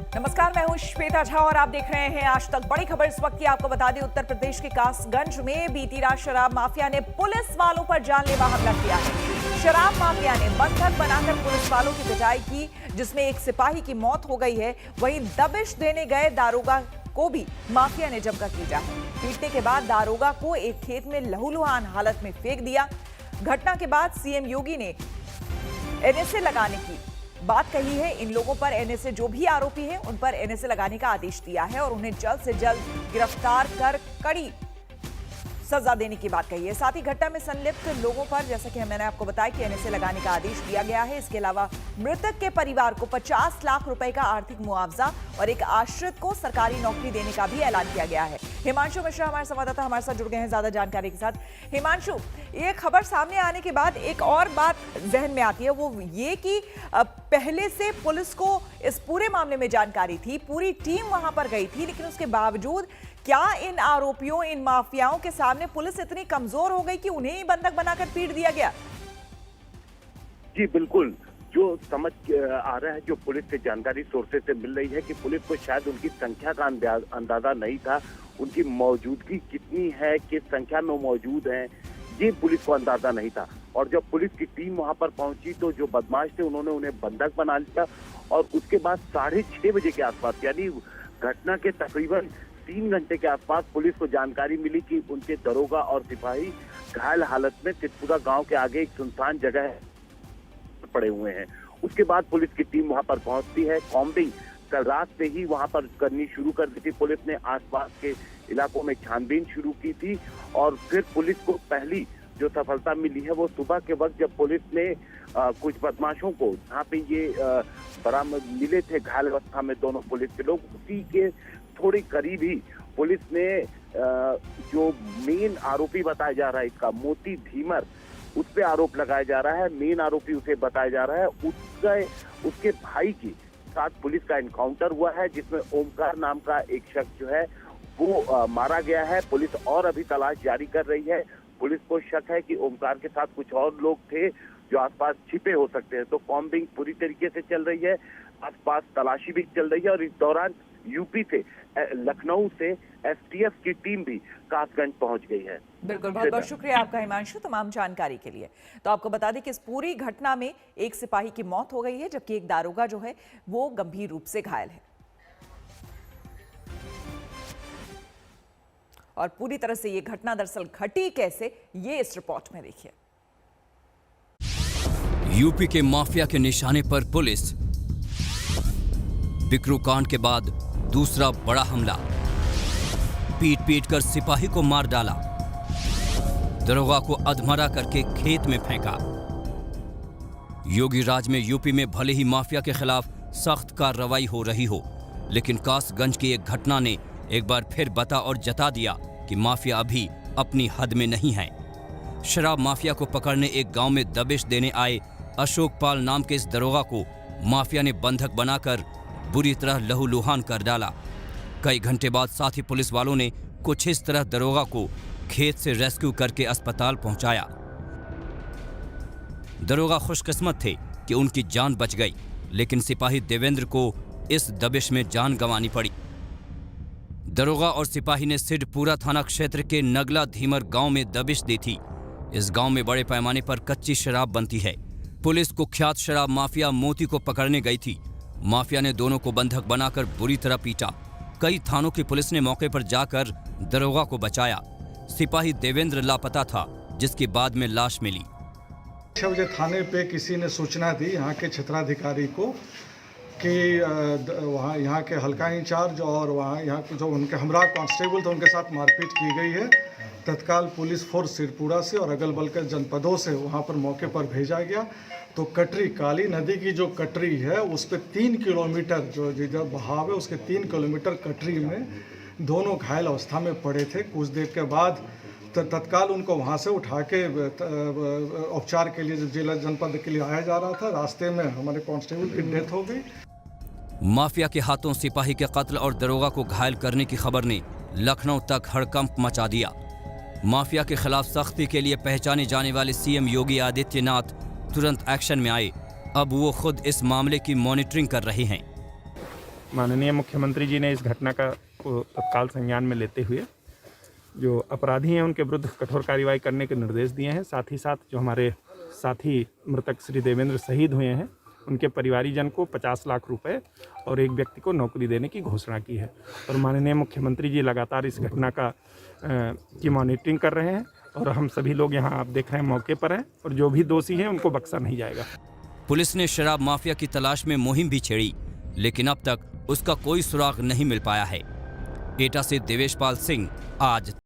नमस्कार, मैं हूं श्वेता झा और आप देख रहे हैं आज तक। बड़ी खबर इस वक्त की आपको बता दें, उत्तर प्रदेश के कासगंज में बीती रात शराब माफिया ने पुलिस वालों पर जानलेवा हमला किया है। शराब माफिया ने बंधक बनाकर पुलिस वालों की पिटाई की, जिसमें एक सिपाही की मौत हो गई है। वहीं दबिश देने गए दारोगा को भी माफिया ने जमकर पीटा है। पीटने के बाद दारोगा को एक खेत में लहूलुहान हालत में फेंक दिया। घटना के बाद सीएम योगी ने एनएसए लगाने की बात कही है। इन लोगों पर एनएसए, जो भी आरोपी हैं उन पर एनएसए लगाने का आदेश दिया है और उन्हें जल्द से जल्द गिरफ्तार कर कड़ी सजा देने की बात कही है। साथ ही घटना में संलिप्त लोगों पर, जैसा कि मैंने आपको बताया, कि एनएसए लगाने का आदेश दिया गया है। इसके अलावा मृतक के परिवार को 50 लाख रुपए का आर्थिक मुआवजा और एक आश्रित को सरकारी नौकरी देने का भी ऐलान किया गया है। हिमांशु मिश्रा हमारे संवाददाता हमारे साथ जुड़ गए हैं ज्यादा जानकारी के साथ। हिमांशु, ये खबर सामने आने के बाद एक और बात जहन में आती है, वो ये कि पहले से पुलिस को इस पूरे मामले में जानकारी थी, पूरी टीम वहां पर गई थी, लेकिन उसके बावजूद क्या इन आरोपियों, इन माफियाओं के सामने पुलिस इतनी कमजोर हो गई कि उन्हें ही बंधक बनाकर पीट दिया गया? जी बिल्कुल, जो समझ आ रहा है, जो पुलिस से जानकारी सोर्सेज से मिल रही है कि पुलिस को शायद उनकी संख्या का अंदाजा नहीं था, उनकी मौजूदगी कितनी है, किस संख्या में मौजूद हैं, ये पुलिस को अंदाजा नहीं था। और जब पुलिस की टीम वहां पर पहुंची तो जो बदमाश थे उन्होंने उन्हें बंधक बना लिया और उसके बाद 6:30 बजे के आसपास, यानी घटना के तकरीबन 3 घंटे के आसपास पुलिस को जानकारी मिली कि उनके दरोगा और सिपाही घायल हालत में तितपुरा गांव के आगे एक सुनसान जगह पड़े हुए हैं। उसके बाद पुलिस की टीम वहां पर पहुंचती है। कॉम्बिंग कल रात से ही वहां पर करनी शुरू कर दी थी। पुलिस ने आसपास के इलाकों में छानबीन शुरू की थी और फिर पुलिस को पहली जो सफलता मिली है वो सुबह के वक्त, जब पुलिस ने कुछ बदमाशों को, जहाँ पे ये बरामद मिले थे घायल अवस्था में दोनों पुलिस के लोग, उसी के थोड़ी करीब ही पुलिस ने जो मेन आरोपी बताया जा रहा है इसका, मोती धीमर, उस पे आरोप लगाया जा रहा है। मेन आरोपी उसे बताया जा रहा है। उसके भाई की साथ पुलिस का एनकाउंटर हुआ है, जिसमें ओमकार नाम का एक शख्स जो है वो मारा गया है। पुलिस और अभी तलाश जारी कर रही है। पुलिस को शक है कि ओमकार के साथ कुछ और लोग थे जो आसपास छिपे हो सकते हैं। तो कॉम्बिंग पूरी तरीके से चल रही है, आसपास तलाशी भी चल रही है और इस दौरान यूपी से, लखनऊ से एसटीएफ की टीम भी कासगंज पहुंच गई है। बिल्कुल, बहुत बहुत शुक्रिया आपका हिमांशु तमाम जानकारी के लिए। तो आपको बता दें कि इस पूरी घटना में एक सिपाही की मौत हो गई है, जबकि एक दारोगा जो है वो गंभीर रूप से घायल है। और पूरी तरह से ये घटना दरअसल घटी कैसे, ये इस रिपोर्ट में देखिए। यूपी के माफिया के निशाने पर पुलिस। बिकरू कांड के बाद दूसरा बड़ा हमला, पीट पीट कर सिपाही को मार डाला, दरोगा को अधमरा करके खेत में फेंका। योगी राज में यूपी में भले ही माफिया के खिलाफ सख्त कार्रवाई हो रही हो, लेकिन कासगंज की एक घटना ने एक बार फिर बता और जता दिया कि माफिया अभी अपनी हद में नहीं है। शराब माफिया को पकड़ने एक गांव में दबिश देने आए अशोक पाल नाम के इस दरोगा को माफिया ने बंधक बनाकर बुरी तरह लहूलुहान कर डाला। कई घंटे बाद साथी पुलिस वालों ने कुछ इस तरह दरोगा को खेत से रेस्क्यू करके अस्पताल पहुंचाया। दरोगा खुशकिस्मत थे कि उनकी जान बच गई, लेकिन सिपाही देवेंद्र को इस दबिश में जान गंवानी पड़ी। दरोगा और सिपाही ने सिद्धपुरा थाना क्षेत्र के नगला धीमर गांव में दबिश दी थी। इस गांव में बड़े पैमाने पर कच्ची शराब बनती है। पुलिस कुख्यात शराब माफिया मोती को पकड़ने गई थी। माफिया ने दोनों को बंधक बनाकर बुरी तरह पीटा। कई थानों की पुलिस ने मौके पर जाकर दरोगा को बचाया। सिपाही देवेंद्र लापता था, जिसकी बाद में लाश मिली। 6 बजे थाने पे किसी ने सूचना दी यहाँ के क्षेत्राधिकारी को कि वहाँ यहाँ के हल्का इंचार्ज और यहाँ जो उनके हमरा कांस्टेबल थे उनके साथ मारपीट की गई है। तत्काल पुलिस फोर्स सिरपुरा से और अगल बगल के जनपदों से वहाँ पर मौके पर भेजा गया। तो कटरी, काली नदी की जो कटरी है उस पर 3 किलोमीटर जो जिधर बहाव है उसके 3 किलोमीटर कटरी में दोनों घायल अवस्था में पड़े थे। कुछ देर के बाद तत्काल उनको वहाँ से उठा के उपचार के लिए जिला जनपद के लिए आया जा रहा था। रास्ते में हमारे कांस्टेबल की डेथ हो गई। माफिया के हाथों सिपाही के कत्ल और दरोगा को घायल करने की खबर ने लखनऊ तक हड़कंप मचा दिया। माफिया के खिलाफ सख्ती के लिए पहचाने जाने वाले सीएम योगी आदित्यनाथ तुरंत एक्शन में आए। अब वो खुद इस मामले की मॉनिटरिंग कर रहे हैं। माननीय मुख्यमंत्री जी ने इस घटना का को तत्काल संज्ञान में लेते हुए जो अपराधी हैं उनके विरुद्ध कठोर कार्रवाई करने के निर्देश दिए हैं। साथ ही साथ जो हमारे साथी मृतक श्री देवेंद्र शहीद हुए हैं उनके परिवारीजन को 50 लाख रुपए और एक व्यक्ति को नौकरी देने की घोषणा की है। और माननीय मुख्यमंत्री जी लगातार इस घटना की मॉनिटरिंग कर रहे हैं और हम सभी लोग यहाँ आप देख रहे हैं मौके पर हैं और जो भी दोषी हैं उनको बख्शा नहीं जाएगा। पुलिस ने शराब माफिया की तलाश में मुहिम भी छेड़ी, लेकिन अब तक उसका कोई सुराग नहीं मिल पाया है। एटा से देवेशपाल सिंह, आज